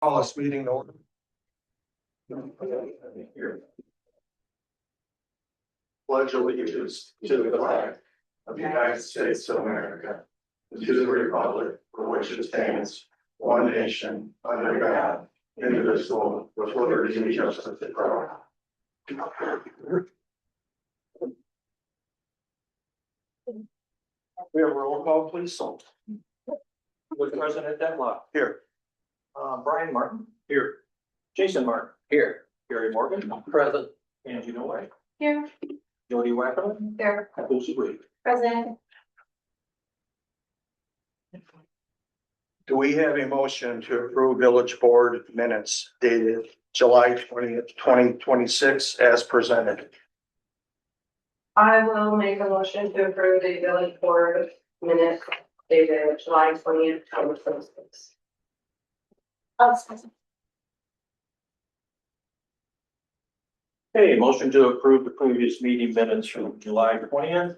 Call this meeting to order. Pledge allegiance to the flag of the United States of America, and to the republic for which it stands, one nation, under God, indivisible, with liberty and justice for all. We have a roll call, please. With President Denlock. Here. Brian Martin. Here. Jason Martin. Here. Gary Morgan. Present. Angie Noe. Here. Jody Wackerman. There. Lucy Reed. Present. Do we have a motion to approve village board minutes dated July 20th, 2026 as presented? I will make a motion to approve the village board minutes dated July 20th, 2026. Hey, motion to approve the previous meeting minutes from July 20th.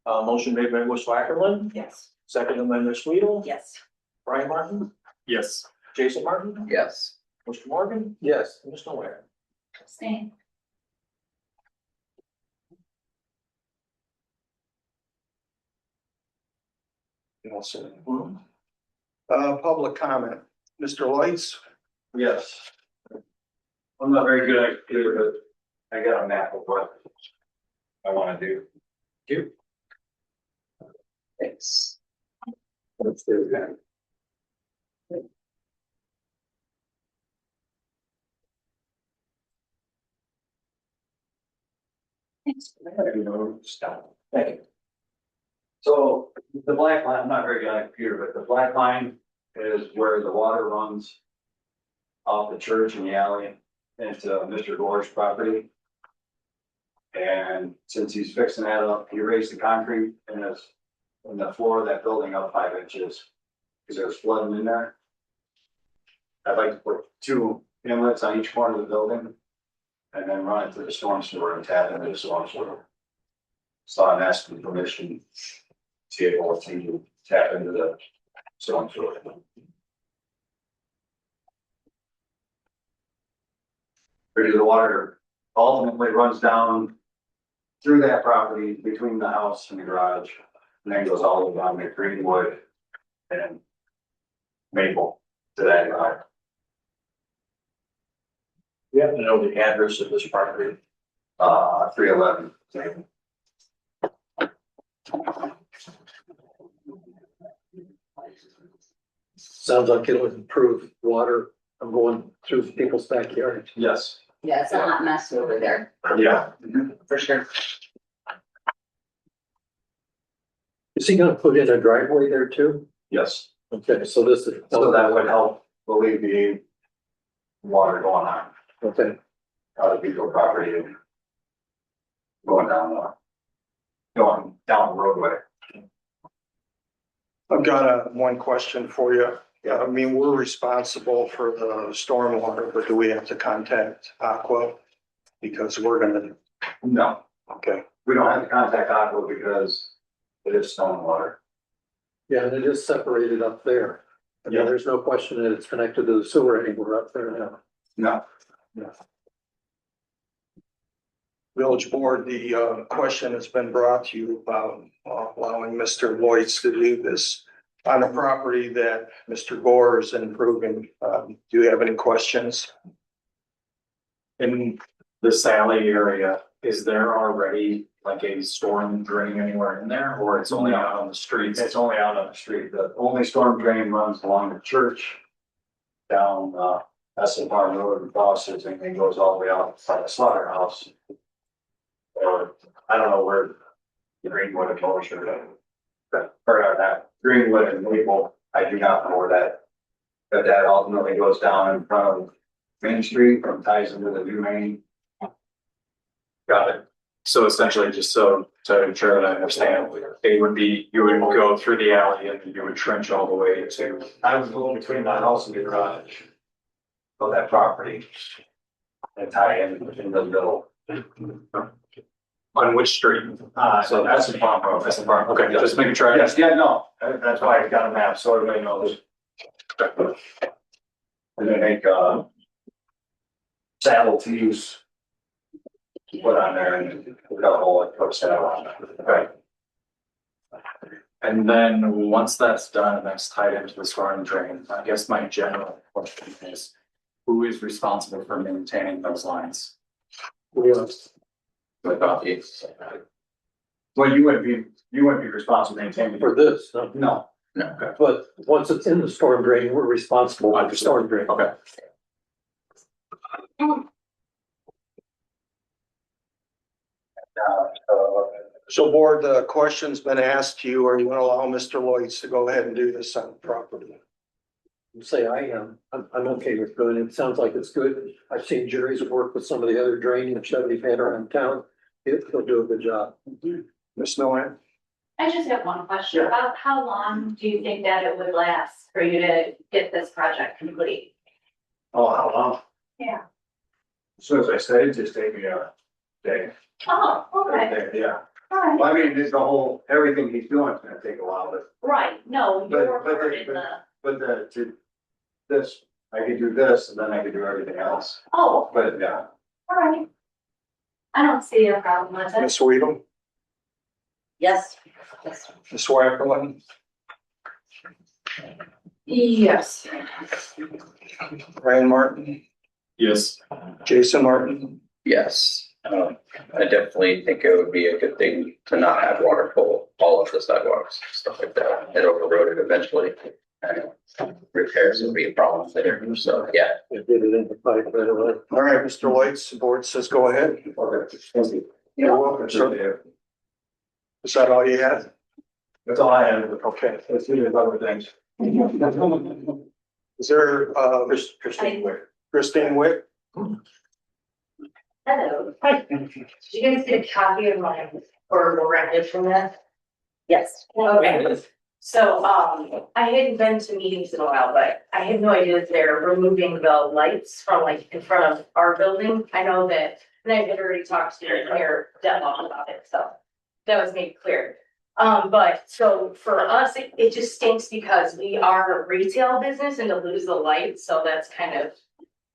Motion made by Ms. Wackerman, Yes. seconded by Ms. Weedle. Yes. Brian Martin. Yes. Jason Martin. Yes. Mr. Morgan. Yes. And Ms. Noe. Same. Public comment. Mr. Lights? Yes. I'm not very good at computer, but I got a map of what I want to do. You? Thanks. Let's do that. Stop. Thank you. So the black line, I'm not very good at computer, but the black line is where the water runs off the church in the alley into Mr. Gore's property. And since he's fixing that up, he raised the concrete in the floor of that building up 5 inches because there's flooding in there. I'd like to put 2 inlets on each corner of the building and then run it to the storm sewer and tap into the storm sewer. So I'm asking permission to be able to tap into the storm sewer. The water ultimately runs down through that property between the house and the garage, and then goes all the way down to Greenwood and Maple to that yard. You have to know the address of this property. 311. Sounds like it'll improve water. I'm going through people's backyard. Yes. Yeah, it's a hot mess over there, Yeah. for sure. Is he gonna put in a driveway there too? Yes. Okay, so this is. So that would help alleviate water going on Okay, out of people's property and going down the roadway. I've got one question for you. Yeah, I mean, we're responsible for the stormwater, but do we have to contact Aqua? Because we're gonna, No, okay, we don't have to contact Aqua because it is stormwater. yeah, and it is separated up there. I mean, Yeah. there's no question that it's connected to the sewer anywhere up there now. No. Village Board, the question has been brought to you about allowing Mr. Lloyds to do this on a property that Mr. Gore is improving. Do you have any questions? In the Sally area, is there already like a storm drain anywhere in there, or it's only out on the streets? It's only out on the street. The only storm drain runs along the church, down Essex Farm Road and crosses, and then goes all the way out by the slaughterhouse. Or I don't know where Greenwood and Motion, or that Greenwood and Maple, I do not know where that ultimately goes down in front of Main Street and ties into the new main. Got it. So essentially, just so to ensure that I understand, it would be, you would go through the alley and you would trench all the way to. I was going between my house and the garage of that property and tie in the middle. On which street? So that's the farm road. That's the farm. Okay, just making sure. I Yes, yeah, no, that's why I got a map, so everybody knows. And they make, saddle tees. Put on there and we got a whole like put saddle on it. Right. And then once that's done and that's tied into the storm drain, I guess my general question is, who is responsible for maintaining those lines? Yes. Without Well, you wouldn't be responsible for maintaining. For this, no. No, no, But once it's in the storm drain, we're responsible for the storm drain. okay. So board, the question's been asked to you, are you gonna allow Mr. Lloyd's to go ahead and do this on the property? Say I am, I'm okay with doing it. Sounds like it's good. I've seen Jerry's work with some of the other drainage that we've had around town. He'll do a good job. Ms. Nolan? I just have one question. About how long do you think that it would last for you to get this project complete? oh, how long? Yeah. As soon as I said, it just take me a day. Oh, okay, Yeah, all right. well, I mean, it's the whole, everything he's doing is gonna take a while, Right, no, But- your but part they- in the, but this, I could do this and then I could do everything else, oh, but yeah. all right. I don't see a problem with it. Ms. Weedle? Yes. Ms. Wackerly? Yes. Ryan Martin? Yes. Jason Martin? Yes, I definitely think it would be a good thing to not have water pull all of the sidewalks, stuff like that, and overload it eventually. And repairs would be a problem later, so, yeah. We did it in the pipe right away. All right, Mr. Lloyd's, the board says go ahead. Okay, thank you. You're welcome, sir. Is that all you had? That's all I have. Okay. Let's do the other things. Is there, Christine Wick. Christine Wick? Hello. Hi. Did you guys get a copy of my horrible record from that? Yes. Okay. So, I hadn't been to meetings in a while, but I had no idea that they're removing the lights from like in front of our building. I know that, and I had already talked to your mayor Devon about it, so that was made clear. But so for us, it just stinks because we are a retail business and to lose the lights, so that's kind of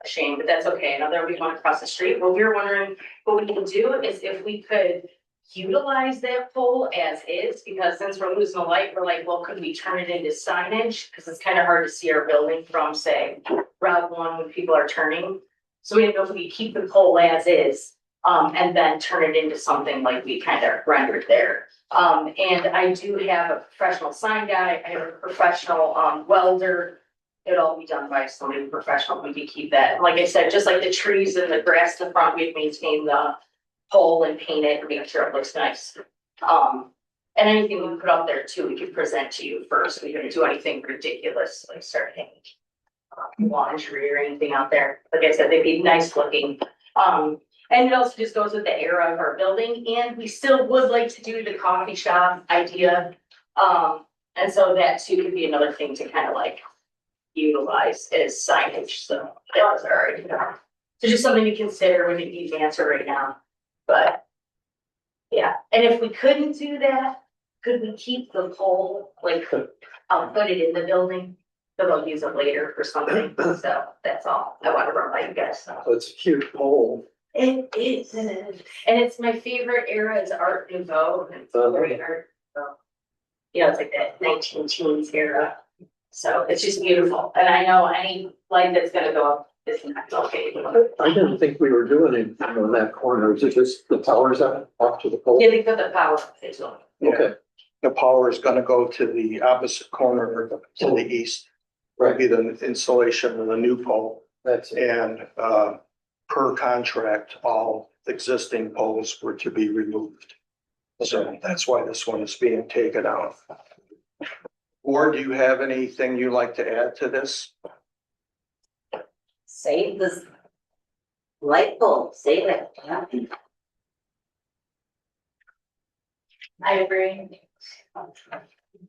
a shame, but that's okay. Now there will be one across the street. What we were wondering, what we can do is if we could utilize that pole as is, because since we're losing the light, we're like, well, could we turn it into signage? Because it's kind of hard to see our building from, say, Route 1 when people are turning. So we didn't know if we keep the pole as is, and then turn it into something like we kind of rendered there. And I do have a professional sign guy, I have a professional welder. It'd all be done by somebody professional. We could keep that. Like I said, just like the trees and the grass in the front, we'd maintain the pole and paint it and make sure it looks nice. And anything we put up there too, we could present to you first. We didn't do anything ridiculous, like start hanging laundry or anything out there. Like I said, they'd be nice looking. And it also just goes with the era of our building, and we still would like to do the coffee shop idea. And so that too could be another thing to kind of like utilize as signage, so that was already. So just something to consider. We didn't need to answer right now, but. Yeah, and if we couldn't do that, could we keep the pole, like, I'll put it in the building, so they'll use it later for something, so that's all I want to run by you guys, so. So it's a huge pole. It is, and it's my favorite era is Art Nouveau, and it's great art, so. You know, it's like that 19 teens era, so it's just beautiful, and I know any light that's gonna go up is not okay. I didn't think we were doing anything on that corner. Is it just the towers out off to the pole? Yeah, they put the power up, they do. Okay, The power is gonna go to the opposite corner to the east. Will be the installation of the new pole, that's it. and per contract, all existing poles were to be removed. So that's why this one is being taken out. Or do you have anything you'd like to add to this? Save this light bulb, save it. Yeah. I agree.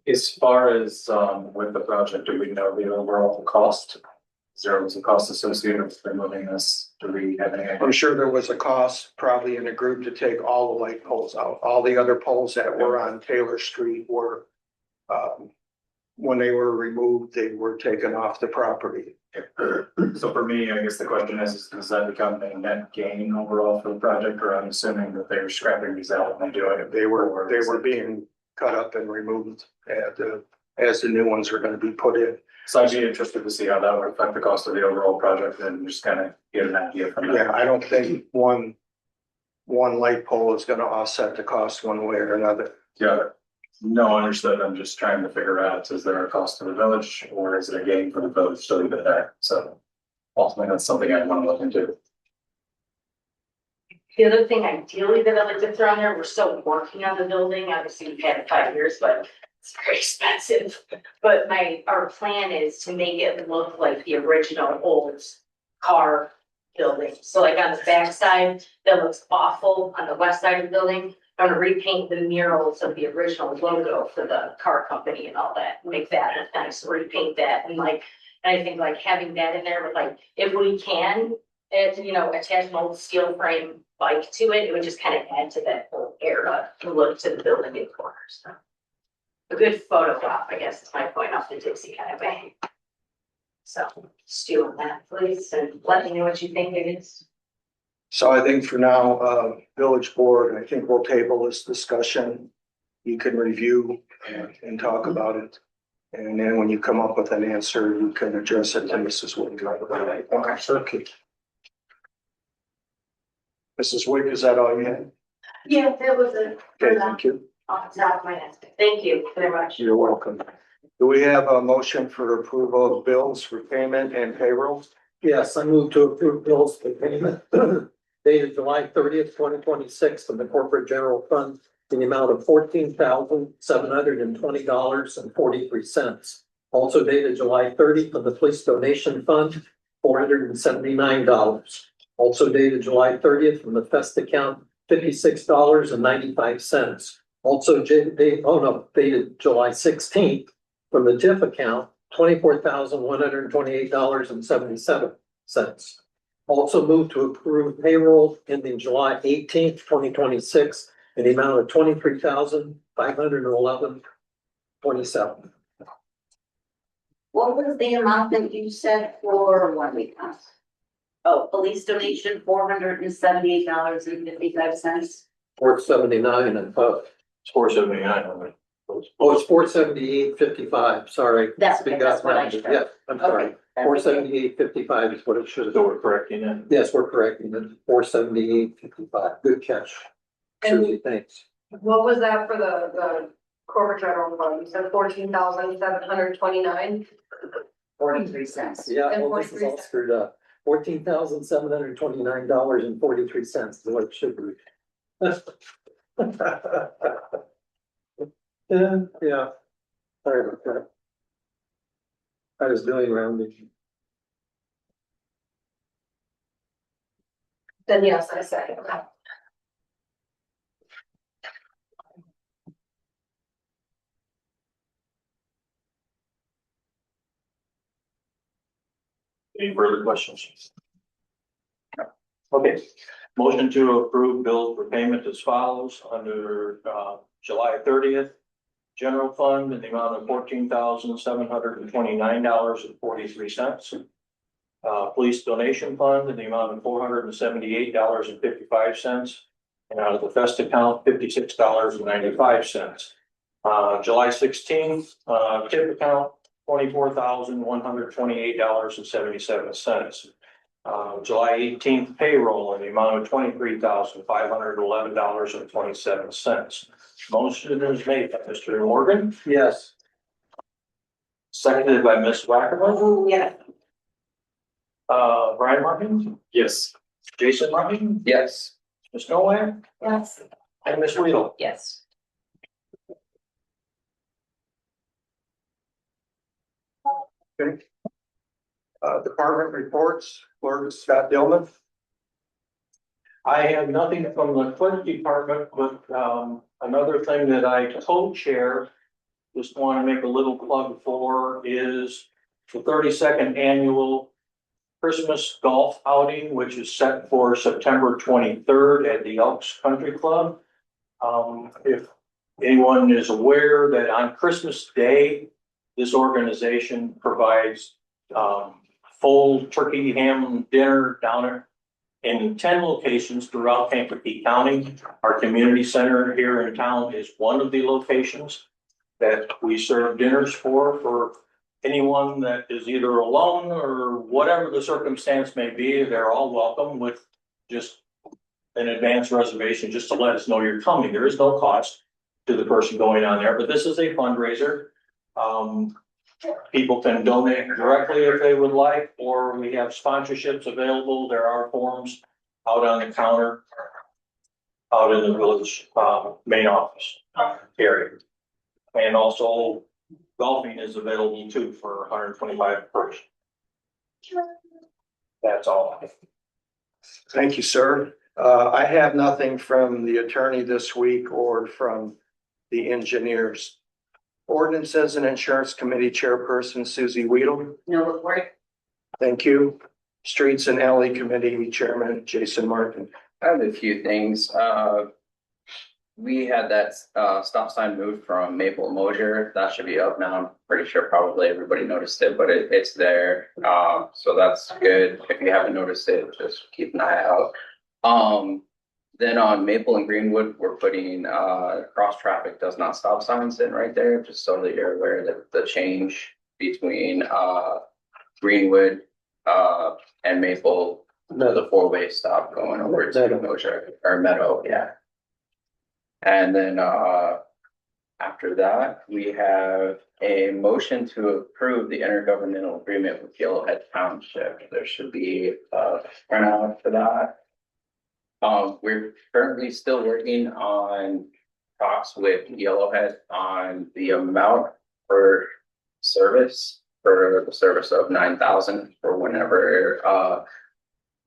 As far as with the project, do we know the overall cost? Is there was a cost associated with removing this? Do we have any? I'm sure there was a cost probably in the group to take all the light poles out. All the other poles that were on Taylor Street were, when they were removed, they were taken off the property. So for me, I guess the question is, does that become a net gain overall for the project, or I'm assuming that they're scrapping these out and doing it? They were being cut up and removed as the new ones are gonna be put in. So I'd be interested to see how that would affect the cost of the overall project and just kind of get an idea from that. Yeah, I don't think one light pole is gonna offset the cost one way or another. Yeah, no, understood. I'm just trying to figure out, is there a cost to the village or is it a gain for the village to leave it there? So ultimately, that's something I want to look into. The other thing ideally that I'd like to throw in there, we're still working on the building, obviously we've had it 5 years, but it's very expensive. But our plan is to make it look like the original old car building. So like on the back side, that looks awful on the west side of the building. I'm gonna repaint the murals of the original logo for the car company and all that, make that look nice, repaint that and like, and I think like having that in there with like, if we can, attach an old steel frame bike to it, it would just kind of add to that whole era, look to the building in corners. So a good photo op, I guess is my point off the Dixie kind of way. So stew on that, please, and let me know what you think it is. So I think for now, village board, I think we'll table this discussion. You can review and talk about it. And then when you come up with an answer, you can address it, and this is what you like about it. Okay. Mrs. Wick, is that all you had? Yeah, that was it. Okay, thank you. Off the top of my head. Thank you very much. You're welcome. Do we have a motion for approval of bills for payment and payroll? Yes, I move to approve bills for payment dated July 30th, 2026 from the corporate general fund in the amount of $14,720.43. Also dated July 30th from the police donation fund, $479. Also dated July 30th from the Fest account, $56.95. Also dated July 16th from the TIF account, $24,128.77. Also moved to approve payroll ending July 18th, 2026 in the amount of $23,511.27. What was the amount that you said for 1 week? Oh, police donation, $478.55. $479 and above. It's $479. Oh, it's $478.55, sorry. That's what I should. Yeah, I'm sorry. Okay. $478.55 is what it should have So been. we're correcting it. Yes, we're correcting it. $478.55. Good catch. Susie, thanks. What was that for the corporate general fund? You said 14,729. 43 cents. Yeah, And well, this is all 43 screwed up. $14,729.43 is what it should be. Yeah. Sorry about that. I was doing rounding. Then yes, I second that. Any further questions? Okay, motion to approve bills for payment as follows under July 30th. General fund in the amount of $14,729.43. Police donation fund in the amount of $478.55. And out of the Fest account, $56.95. July 16th, tip account, $24,128.77. July 18th payroll in the amount of $23,511.27. Motion is made by Mr. Morgan, Yes. seconded by Ms. Wackerman. Yeah. Brian Martin, Yes. Jason Martin, Yes. Ms. Nowak, Yes. and Ms. Weedle. Yes. Okay. Department reports, Clerk Scott Dillman. I have nothing from the clerk department, but another thing that I co-chair, just want to make a little plug for, is the 32nd annual Christmas golf outing, which is set for September 23rd at the Elks Country Club. If anyone is aware that on Christmas Day, this organization provides full turkey ham dinner down there in 10 locations throughout Kankakee County. Our community center here in town is one of the locations that we serve dinners for anyone that is either alone or whatever the circumstance may be. They're all welcome with just an advance reservation, just to let us know you're coming. There is no cost to the person going on there, but this is a fundraiser. People can donate directly if they would like, or we have sponsorships available. There are forms out on the counter, out in the village, main office area. And also golfing is available too for 125 per person. That's all. Thank you, sir. I have nothing from the attorney this week or from the engineers. Ordinances and Insurance Committee Chairperson Susie Weedle. No report. Thank you. Streets and Alley Committee Chairman Jason Martin. I have a few things. We had that stop sign moved from Maple to Mosier. That should be up now. I'm pretty sure probably everybody noticed it, but it's there. So that's good. If you haven't noticed it, just keep an eye out. Then on Maple and Greenwood, we're putting cross traffic does not stop signs in right there, just so that you're aware that the change between Greenwood and Maple, the four-way stop going over to Mosier or Meadow, yeah. And then after that, we have a motion to approve the intergovernmental agreement with Yellowhead Township. There should be a printout for that. We're currently still working on talks with Yellowhead on the amount for service, for the service of 9,000 for whenever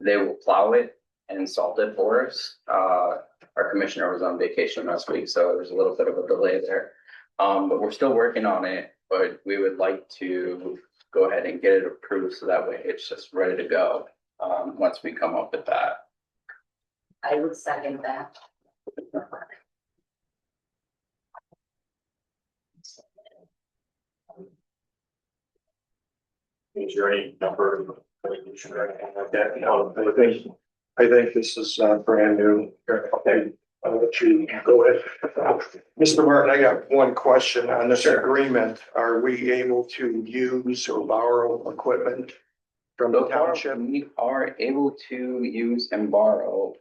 they will plow it and salt it for us. Our commissioner was on vacation last week, so there's a little bit of a delay there. But we're still working on it, but we would like to go ahead and get it approved so that way it's just ready to go once we come up with that. I would second that. Is there any number? That, No, I think this is brand new. Okay, I'll let you go ahead. Mr. Martin, I got one question on this agreement. Are we able to use or borrow equipment from the So far, township? we are able to use and borrow.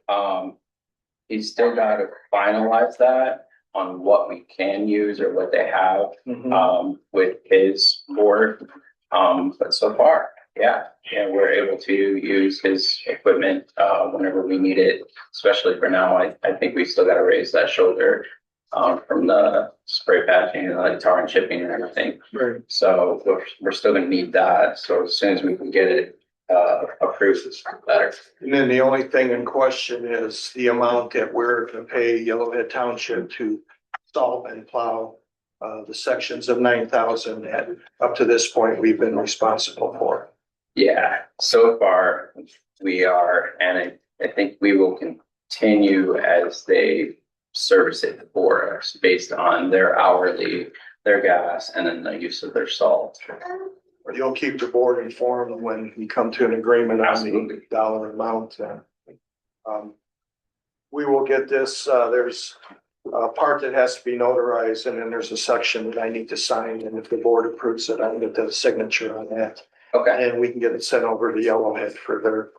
He's still got to finalize that on what we can use or what they have with his board. But so far, yeah, we're able to use his equipment whenever we need it, especially for now. I think we still got to raise that shoulder from the spray patching and like tar and chipping and everything. Right. So we're still gonna need that. So as soon as we can get it approved, it's better. And then the only thing in question is the amount that we're to pay Yellowhead Township to salt and plow the sections of 9,000 that up to this point we've been responsible for. Yeah, so far we are, and I think we will continue as they service it for us based on their hourly, their gas, and then the use of their salt. You'll keep the board informed when we come to an agreement on Absolutely. the dollar amount. We will get this, there's a part that has to be notarized and then there's a section that I need to sign. And if the board approves it, I'll get the signature on that. Okay, And we can get it sent over to Yellowhead for their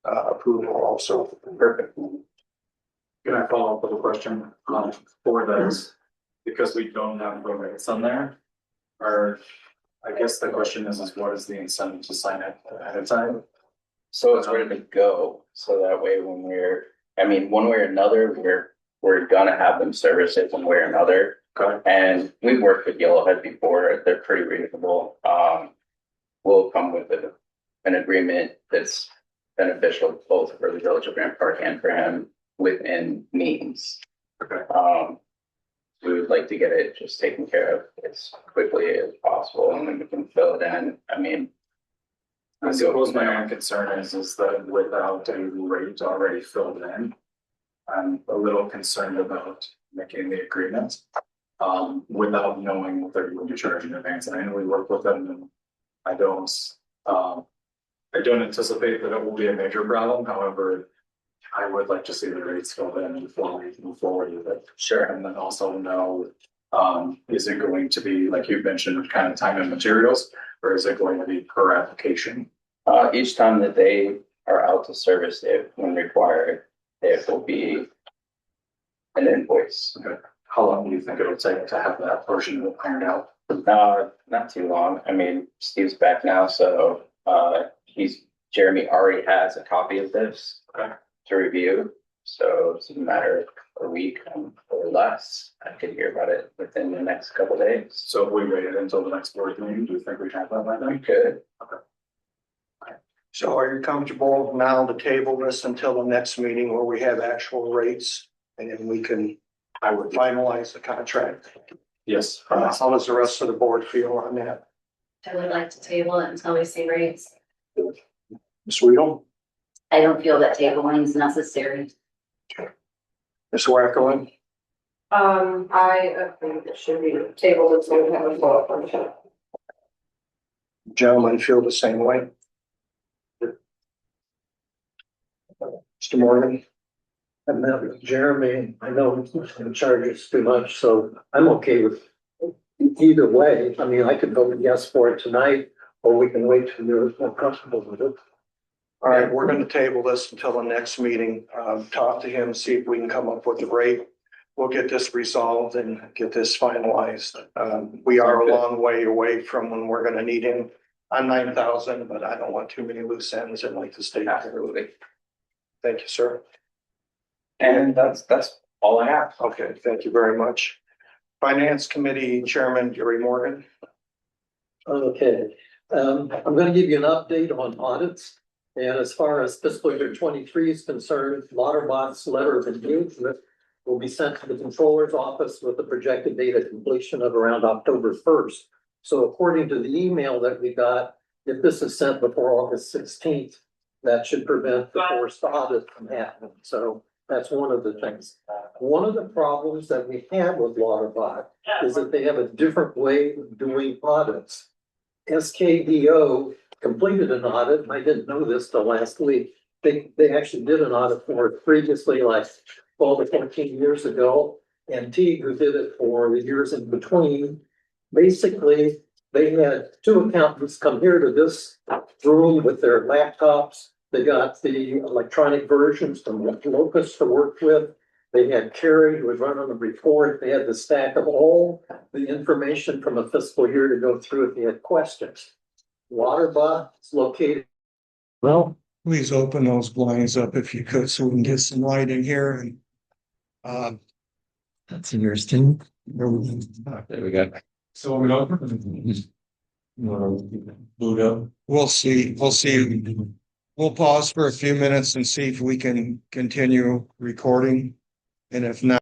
approval also. perfect. Can I follow up with a question for this? Because we don't have the rates on there. Or I guess the question is what is the incentive to sign it ahead of time? So it's ready to go, so that way when one way or another, we're gonna have them service it one way or another. Okay. And we've worked with Yellowhead before, they're pretty reasonable. We'll come with an agreement that's beneficial both for the village of Grand Park and for him within means. Okay. We would like to get it just taken care of as quickly as possible, and then we can fill it in. I suppose my own concern is that without a rate already filled in, I'm a little concerned about making the agreement without knowing what they're going to charge in advance. And I know we work with them and I don't I don't anticipate that it will be a major problem, however, I would like to see the rates filled in before we move forward with it. Sure. And then also know, is it going to be, like you mentioned, kind of time and materials, or is it going to be per application? Each time that they are out to service it when required, there will be an invoice. Okay. How long do you think it'll take to have that portion of it ironed out? Not too long. I mean, Steve's back now, so Jeremy already has a copy of this Okay. to review. So it's a matter of a week or less. I could hear about it within the next couple of days. So if we waited until the next board meeting, do you think we have that by We then? could. So are you comfortable now to table this until the next meeting where we have actual rates? And then we can, I would finalize the contract. Yes. How does the rest of the board feel on that? I would like to table it until we see rates. Ms. Weedle, I don't feel that tabling is necessary. Ms. Wackerly, I think it should be tabled until we have a vote. gentlemen feel the same way? Mr. Morgan? I met with Jeremy. I know he's not gonna charge us too much, so I'm okay with either way. I mean, I could vote yes for it tonight, or we can wait till you're more comfortable with it. All right, we're gonna table this until the next meeting, talk to him, see if we can come up with a rate. We'll get this resolved and get this finalized. We are a long way away from when we're gonna need him on 9,000, but I don't want too many loose ends and like to stay. Absolutely. Thank you, sir. And that's all I have. Okay, thank you very much. Finance Committee Chairman Gary Morgan. Okay, I'm gonna give you an update on audits. And as far as fiscal year 23 is concerned, Lauterbach's letter of engagement will be sent to the controller's office with the projected date of completion of around October 1st. So according to the email that we got, if this is sent before August 16th, that should prevent the forced audit from happening. So that's one of the things. One of the problems that we had with Lauterbach is that they have a different way of doing audits. SKDO completed an audit, and I didn't know this till last week. They actually did an audit for it previously, like 12 to 14 years ago. And Teague, who did it for the years in between, basically, they had two accountants come here to this room with their laptops. They got the electronic versions from Locus to work with. They had Carrie who would run on the report. They had the stack of all the information from a fiscal year to go through if they had questions. Lauterbach is located. Well, Please open those blinds up if you could, so we can get some light in here and. That's interesting. There we go. So we open. Boot up. We'll see. We'll pause for a few minutes and see if we can continue recording. And if not.